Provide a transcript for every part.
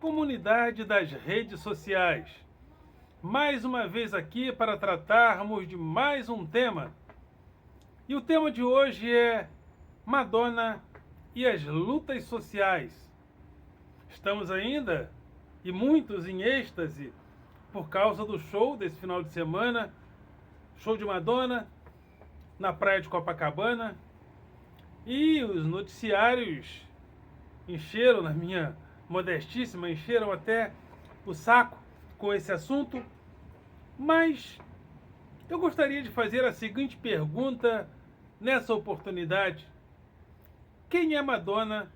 comunidade das redes sociais. Mais uma vez aqui para tratarmos de mais um tema. E o tema de hoje é Madonna e as lutas sociais. Estamos ainda, e muitos em êxtase, por causa do show desse final de semana, show de Madonna, na praia de Copacabana, e os noticiários encheram, na minha modestíssima, encheram até o saco com esse assunto, mas eu gostaria de fazer a seguinte pergunta nessa oportunidade: quem é Madonna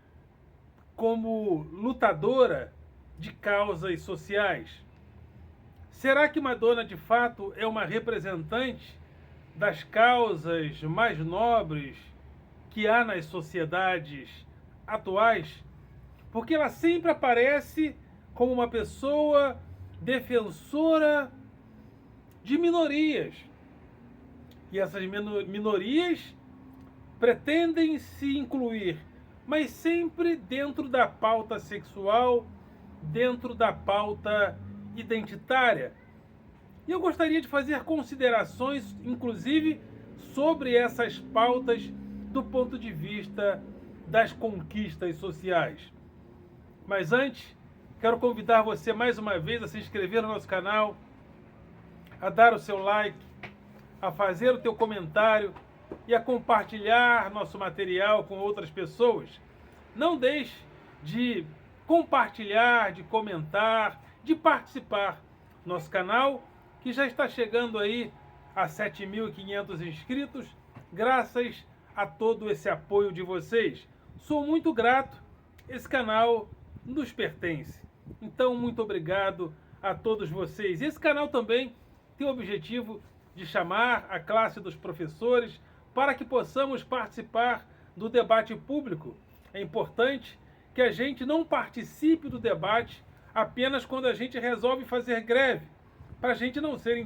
como lutadora de causas sociais? Será que Madonna de fato é uma representante das causas mais nobres que há nas sociedades atuais? Porque ela sempre aparece como uma pessoa defensora de minorias. E essas minorias pretendem se incluir, mas sempre dentro da pauta sexual, dentro da pauta identitária. E eu gostaria de fazer considerações, inclusive, sobre essas pautas do ponto de vista das conquistas sociais. Mas antes, quero convidar você mais uma vez a se inscrever no nosso canal, a dar o seu like, a fazer o teu comentário e a compartilhar nosso material com outras pessoas. Não deixe de compartilhar, de comentar, de participar. Nosso canal, que já está chegando aí a 7.500 inscritos, graças a todo esse apoio de vocês. Sou muito grato, esse canal nos pertence. Então, muito obrigado a todos vocês. Esse canal também tem o objetivo de chamar a classe dos professores para que possamos participar do debate público. É importante que a gente não participe do debate apenas quando a gente resolve fazer greve, para a gente não sermos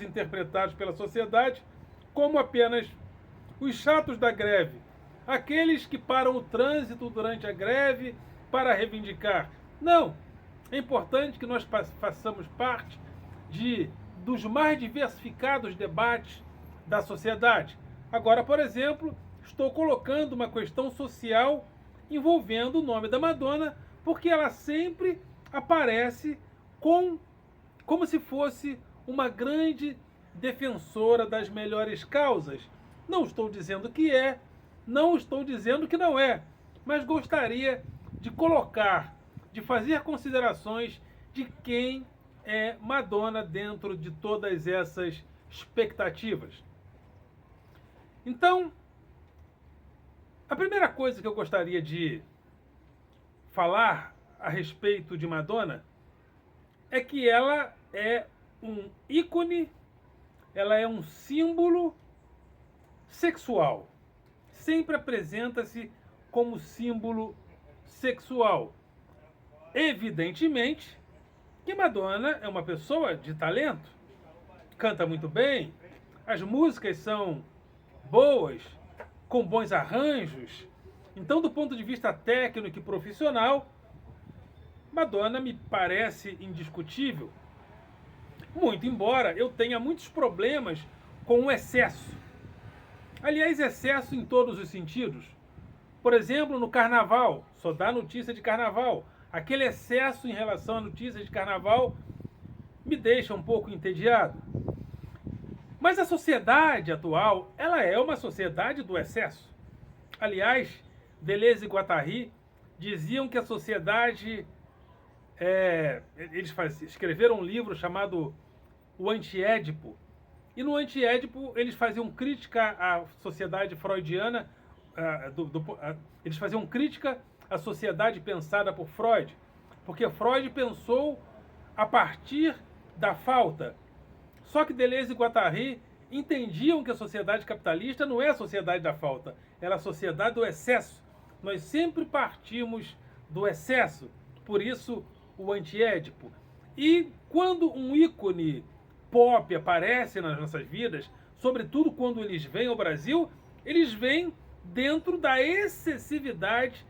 interpretados pela sociedade como apenas os chatos da greve, aqueles que param o trânsito durante a greve para reivindicar. Não! É importante que nós façamos parte dos mais diversificados debates da sociedade. Agora, por exemplo, estou colocando uma questão social envolvendo o nome da Madonna, porque ela sempre aparece como se fosse uma grande defensora das melhores causas. Não estou dizendo que é, não estou dizendo que não é, mas gostaria de colocar, de fazer considerações de quem é Madonna dentro de todas essas expectativas. Então, a primeira coisa que eu gostaria de falar a respeito de Madonna é que ela é um ícone, ela é um símbolo sexual. Sempre apresenta-se como símbolo sexual. Evidentemente que Madonna é uma pessoa de talento, canta muito bem, as músicas são boas, com bons arranjos. Então, do ponto de vista técnico e profissional, Madonna me parece indiscutível. Muito embora eu tenha muitos problemas com o excesso. Aliás, excesso em todos os sentidos. Por exemplo, no carnaval, só dá notícia de carnaval. Aquele excesso em relação a notícias de carnaval me deixa um pouco entediado. Mas a sociedade atual, ela é uma sociedade do excesso. Aliás, Deleuze e Guattari diziam que a sociedade... eles escreveram um livro chamado O Anti-Édipo. E no Anti-Édipo eles faziam crítica à sociedade freudiana, eles faziam crítica à sociedade pensada por Freud, porque Freud pensou a partir da falta. Só que Deleuze e Guattari entendiam que a sociedade capitalista não é a sociedade da falta, ela é a sociedade do excesso. Nós sempre partimos do excesso, por isso o Anti-Édipo. E quando um ícone pop aparece nas nossas vidas, sobretudo quando eles vêm ao Brasil, eles vêm dentro da excessividade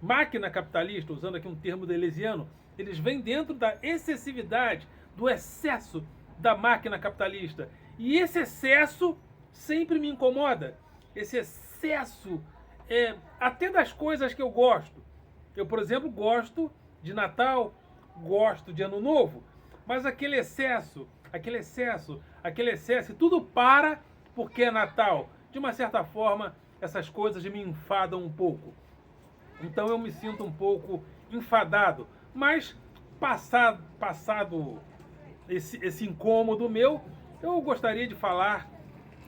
máquina capitalista, usando aqui um termo deleuziano, eles vêm dentro da excessividade, do excesso da máquina capitalista. E esse excesso sempre me incomoda. Esse excesso até das coisas que eu gosto. Eu, por exemplo, gosto de Natal, gosto de Ano Novo, mas aquele excesso, e tudo para porque é Natal. De uma certa forma, essas coisas me enfadam um pouco. Então eu me sinto um pouco enfadado. Mas passado esse incômodo meu, eu gostaria de falar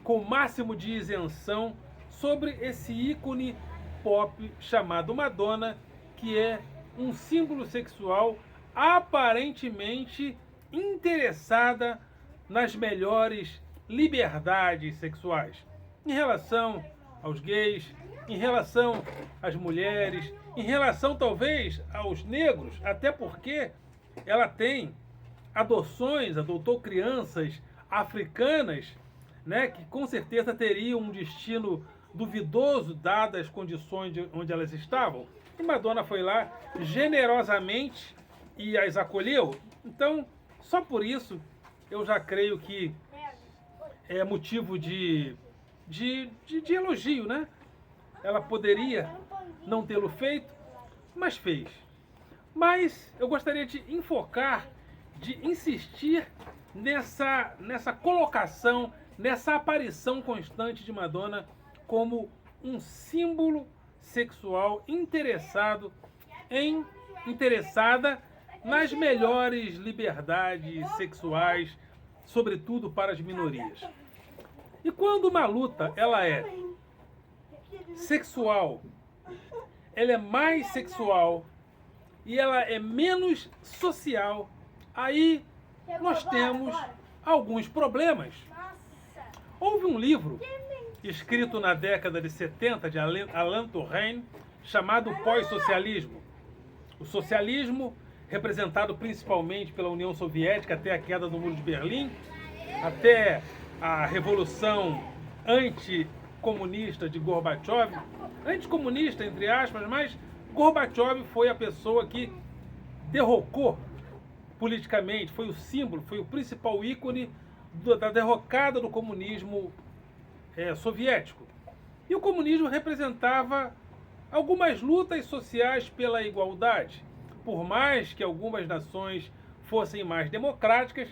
com o máximo de isenção sobre esse ícone pop chamado Madonna, que é um símbolo sexual aparentemente interessada nas melhores liberdades sexuais em relação aos gays, em relação às mulheres, em relação talvez aos negros, até porque ela adotou crianças africanas, né, que com certeza teriam um destino duvidoso dadas as condições onde elas estavam. E Madonna foi lá generosamente e as acolheu. Então, só por isso, eu já creio que é motivo de elogio, né? Ela poderia não tê-lo feito, mas fez. Mas eu gostaria de enfocar, de insistir nessa colocação, nessa aparição constante de Madonna como um símbolo sexual interessada nas melhores liberdades sexuais, sobretudo para as minorias. E quando uma luta ela é sexual, ela é mais sexual e ela é menos social, aí nós temos alguns problemas. Houve um livro escrito na década de 70 de Alain Touraine chamado Pós-Socialismo. O socialismo, representado principalmente pela União Soviética até a queda do Muro de Berlim, até a revolução anticomunista de Gorbachev, anticomunista entre aspas, mas Gorbachev foi a pessoa que derrocou politicamente, foi o símbolo, foi o principal ícone da derrocada do comunismo soviético. E o comunismo representava algumas lutas sociais pela igualdade. Por mais que algumas nações fossem mais democráticas,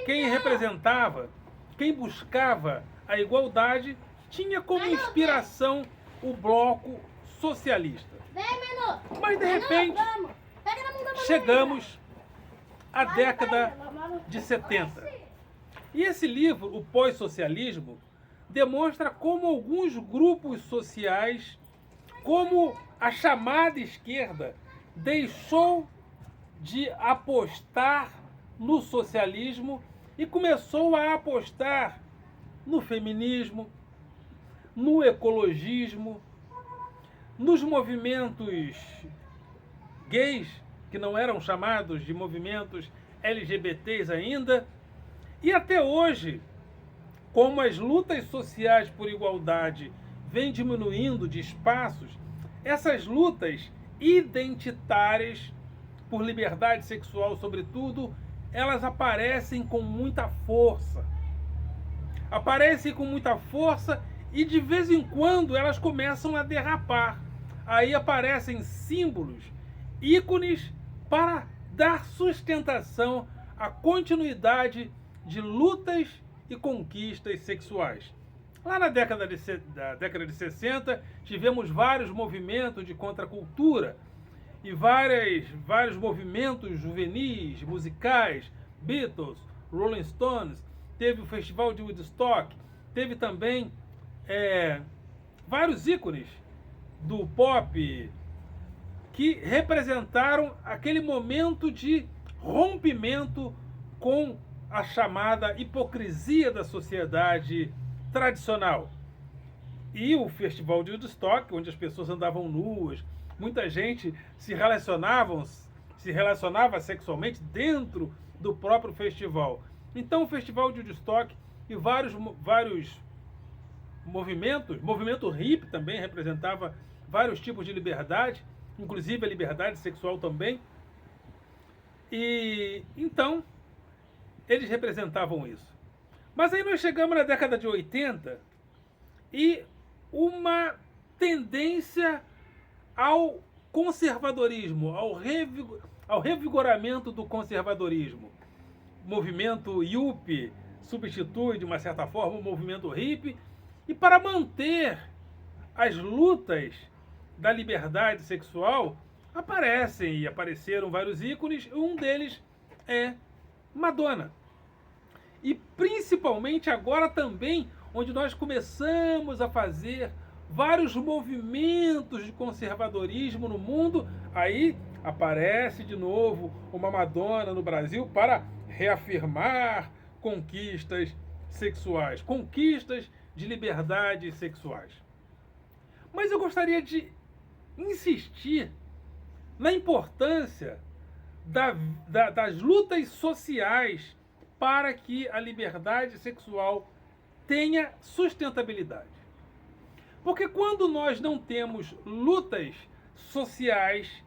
quem representava, quem buscava a igualdade, tinha como inspiração o bloco socialista. Mas de repente, chegamos à década de 70. E esse livro, o Pós-Socialismo, demonstra como alguns grupos sociais, como a chamada esquerda, deixou de apostar no socialismo e começou a apostar no feminismo, no ecologismo, nos movimentos gays, que não eram chamados de movimentos LGBTs ainda. E até hoje, como as lutas sociais por igualdade vêm diminuindo de espaços, essas lutas identitárias por liberdade sexual, sobretudo, elas aparecem com muita força. Aparecem com muita força e de vez em quando elas começam a derrapar. Aí aparecem símbolos, ícones para dar sustentação à continuidade de lutas e conquistas sexuais. Lá na década de 60, tivemos vários movimentos de contracultura e vários movimentos juvenis, musicais, Beatles, Rolling Stones, teve o Festival de Woodstock, teve também vários ícones do pop que representaram aquele momento de rompimento com a chamada hipocrisia da sociedade tradicional. E o Festival de Woodstock, onde as pessoas andavam nuas, muita gente se relacionava sexualmente dentro do próprio festival. Então o Festival de Woodstock e vários movimentos, movimento hippie também representava vários tipos de liberdade, inclusive a liberdade sexual também. E então, eles representavam isso. Mas aí nós chegamos na década de 80 e uma tendência ao conservadorismo, ao revigoramento do conservadorismo. O movimento Yuppie substitui, de uma certa forma, o movimento hippie. E para manter as lutas da liberdade sexual, apareceram vários ícones, e um deles é Madonna. E principalmente agora também, onde nós começamos a fazer vários movimentos de conservadorismo no mundo, aí aparece de novo uma Madonna no Brasil para reafirmar conquistas sexuais, conquistas de liberdades sexuais. Mas eu gostaria de insistir na importância das lutas sociais para que a liberdade sexual tenha sustentabilidade. Porque quando nós não temos lutas sociais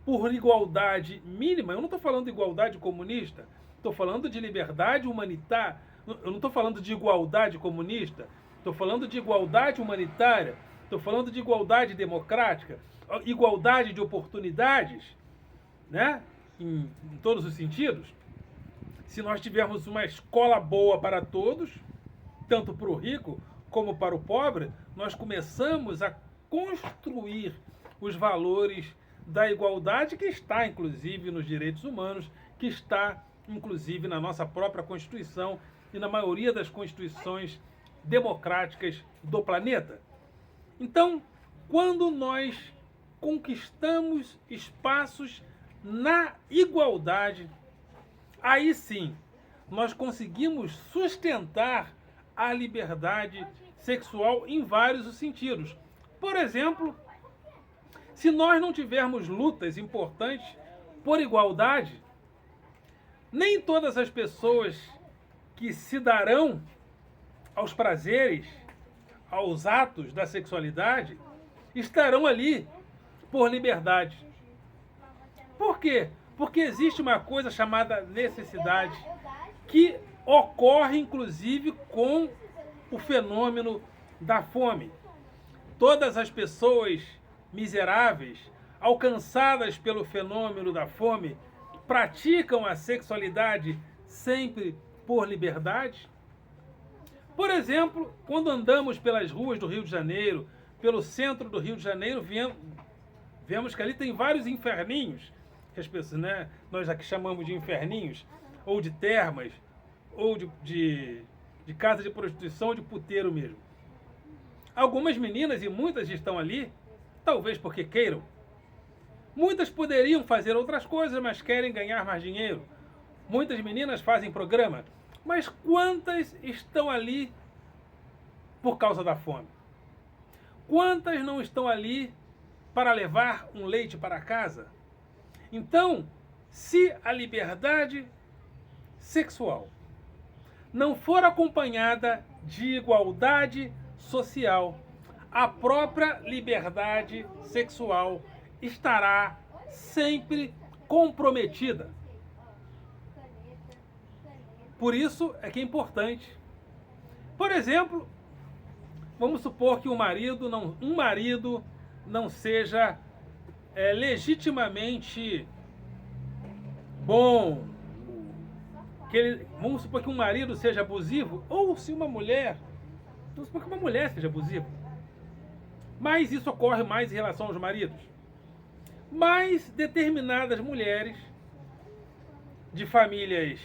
por igualdade mínima, eu não estou falando de igualdade comunista, estou falando de liberdade humanitária, eu não estou falando de igualdade comunista, estou falando de igualdade humanitária, estou falando de igualdade democrática, igualdade de oportunidades, né? Em todos os sentidos. Se nós tivermos uma escola boa para todos, tanto para o rico como para o pobre, nós começamos a construir os valores da igualdade que está, inclusive, nos direitos humanos, que está, inclusive, na nossa própria Constituição e na maioria das constituições democráticas do planeta. Então, quando nós conquistamos espaços na igualdade, aí sim, nós conseguimos sustentar a liberdade sexual em vários sentidos. Por exemplo, se nós não tivermos lutas importantes por igualdade, nem todas as pessoas que se darão aos prazeres, aos atos da sexualidade, estarão ali por liberdade. Por quê? Porque existe uma coisa chamada necessidade, que ocorre inclusive com o fenômeno da fome. Todas as pessoas miseráveis, alcançadas pelo fenômeno da fome, praticam a sexualidade sempre por liberdade? Por exemplo, quando andamos pelas ruas do Rio de Janeiro, pelo centro do Rio de Janeiro, vemos que ali tem vários inferninhos, que as pessoas, né, nós aqui chamamos de inferninhos, ou de termas, ou de casa de prostituição, ou de puteiro mesmo. Algumas meninas, e muitas estão ali, talvez porque queiram. Muitas poderiam fazer outras coisas, mas querem ganhar mais dinheiro. Muitas meninas fazem programa, mas quantas estão ali por causa da fome? Quantas não estão ali para levar um leite para casa? Então, se a liberdade sexual não for acompanhada de igualdade social, a própria liberdade sexual estará sempre comprometida. Por isso é que é importante. Por exemplo, vamos supor que um marido não seja legitimamente bom. Vamos supor que um marido seja abusivo, ou se uma mulher, vamos supor que uma mulher seja abusiva. Mas isso ocorre mais em relação aos maridos. Mas determinadas mulheres de famílias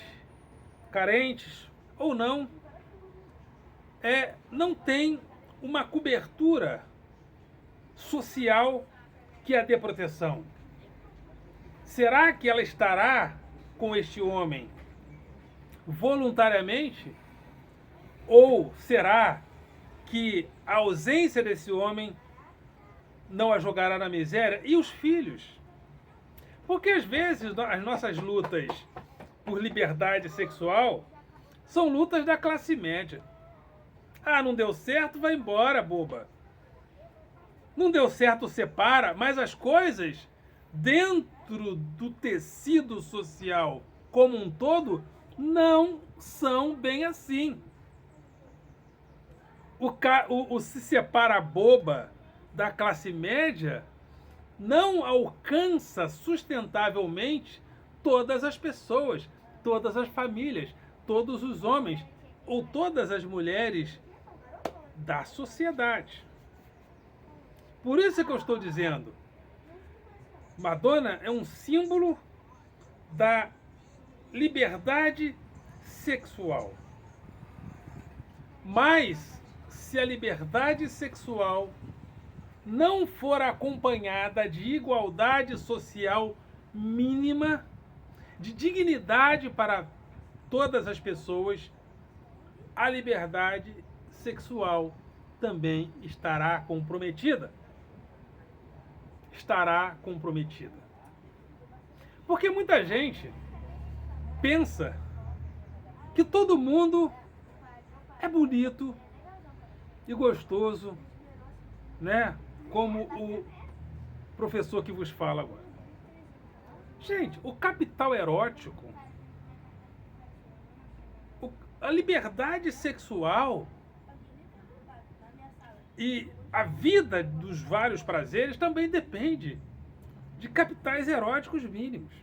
carentes ou não, não têm uma cobertura social que a dê proteção. Será que ela estará com este homem voluntariamente? Ou será que a ausência desse homem não a jogará na miséria? E os filhos? Porque às vezes as nossas lutas por liberdade sexual são lutas da classe média. Ah, não deu certo, vai embora, boba. Não deu certo, separa, mas as coisas dentro do tecido social como um todo não são bem assim. O se separa boba da classe média não alcança sustentavelmente todas as pessoas, todas as famílias, todos os homens ou todas as mulheres da sociedade. Por isso que eu estou dizendo, Madonna é um símbolo da liberdade sexual. Mas se a liberdade sexual não for acompanhada de igualdade social mínima, de dignidade para todas as pessoas, a liberdade sexual também estará comprometida. Estará comprometida. Porque muita gente pensa que todo mundo é bonito e gostoso, né? Como o professor que vos fala agora. Gente, o capital erótico, a liberdade sexual e a vida dos vários prazeres também depende de capitais eróticos mínimos.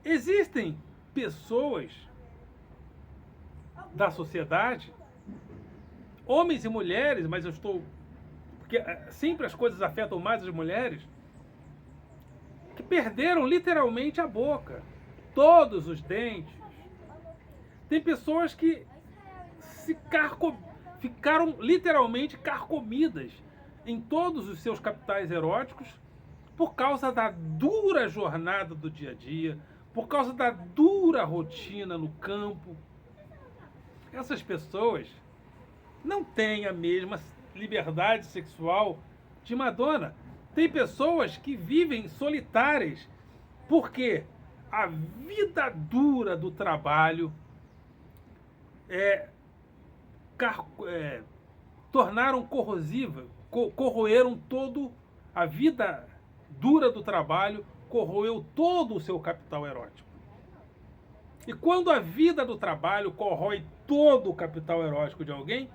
Existem pessoas da sociedade, homens e mulheres, mas eu estou... porque sempre as coisas afetam mais as mulheres, que perderam literalmente a boca, todos os dentes. Tem pessoas que ficaram literalmente carcomidas em todos os seus capitais eróticos por causa da dura jornada do dia a dia, por causa da dura rotina no campo. Essas pessoas não têm a mesma liberdade sexual de Madonna. Tem pessoas que vivem solitárias porque a vida dura do trabalho tornaram corrosiva, corroeram todo a vida dura do trabalho, corroeu todo o seu capital erótico. E quando a vida do trabalho corrói todo o capital erótico de alguém,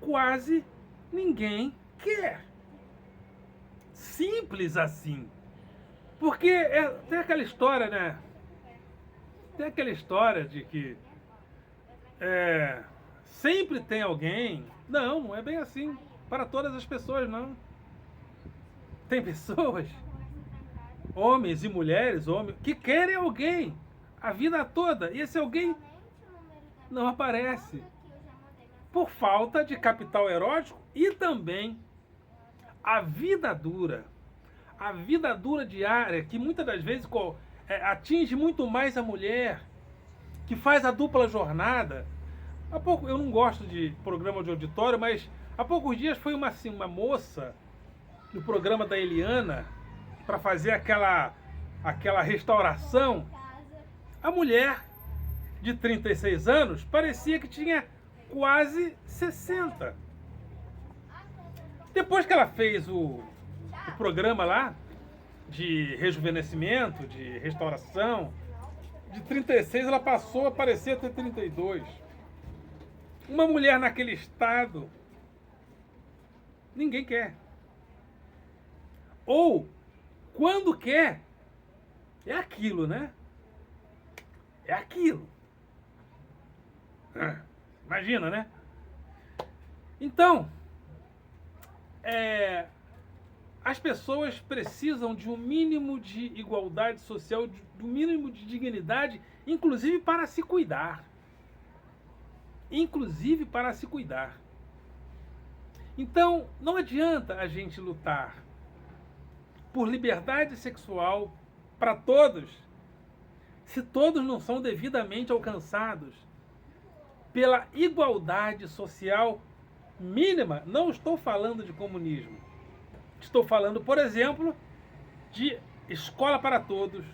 quase ninguém quer. Simples assim. Porque tem aquela história, né? Tem aquela história de que sempre tem alguém. Não, não é bem assim. Para todas as pessoas, não. Tem pessoas, homens e mulheres, que querem alguém a vida toda. E esse alguém não aparece. Por falta de capital erótico e também a vida dura diária, que muitas das vezes atinge muito mais a mulher, que faz a dupla jornada. Há pouco, eu não gosto de programa de auditório, mas há poucos dias foi uma moça no programa da Eliana para fazer aquela restauração. A mulher de 36 anos parecia que tinha quase 60. Depois que ela fez o programa lá de rejuvenescimento, de restauração, de 36 ela passou a parecer ter 32. Uma mulher naquele estado, ninguém quer. Ou, quando quer, é aquilo, né? É aquilo. Imagina, né? Então, as pessoas precisam de um mínimo de igualdade social, de um mínimo de dignidade, inclusive para se cuidar. Inclusive para se cuidar. Então, não adianta a gente lutar por liberdade sexual para todos, se todos não são devidamente alcançados pela igualdade social mínima. Não estou falando de comunismo. Estou falando, por exemplo, de escola para todos,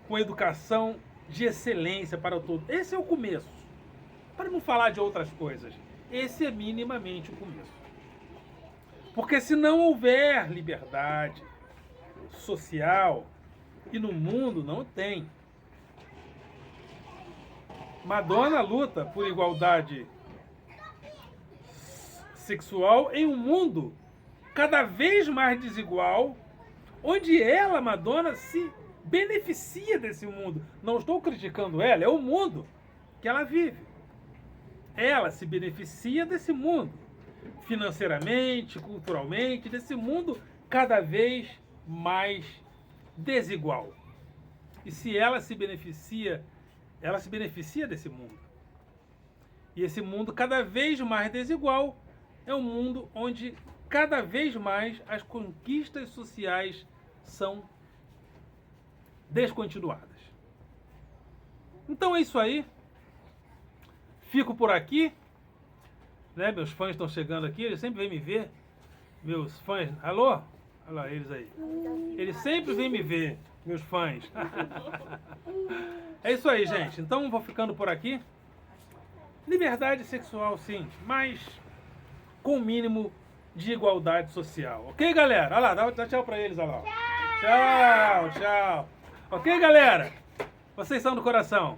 com educação de excelência para todos. Esse é o começo. Para não falar de outras coisas, esse é minimamente o começo. Porque se não houver liberdade social, e no mundo não tem. Madonna luta por igualdade sexual em um mundo cada vez mais desigual, onde ela, Madonna, se beneficia desse mundo. Não estou criticando ela, é o mundo que ela vive. Ela se beneficia desse mundo, financeiramente, culturalmente, desse mundo cada vez mais desigual. E se ela se beneficia desse mundo. E esse mundo cada vez mais desigual é um mundo onde cada vez mais as conquistas sociais são descontinuadas. Então é isso aí. Fico por aqui. Né? Meus fãs estão chegando aqui, eles sempre vêm me ver. Meus fãs. Alô? Olha lá eles aí. Eles sempre vêm me ver, meus fãs. É isso aí, gente. Então vou ficando por aqui. Liberdade sexual, sim, mas com o mínimo de igualdade social. Ok, galera? Olha lá, dá tchau pra eles, olha lá. Tchau, tchau. Ok, galera? Vocês são do coração.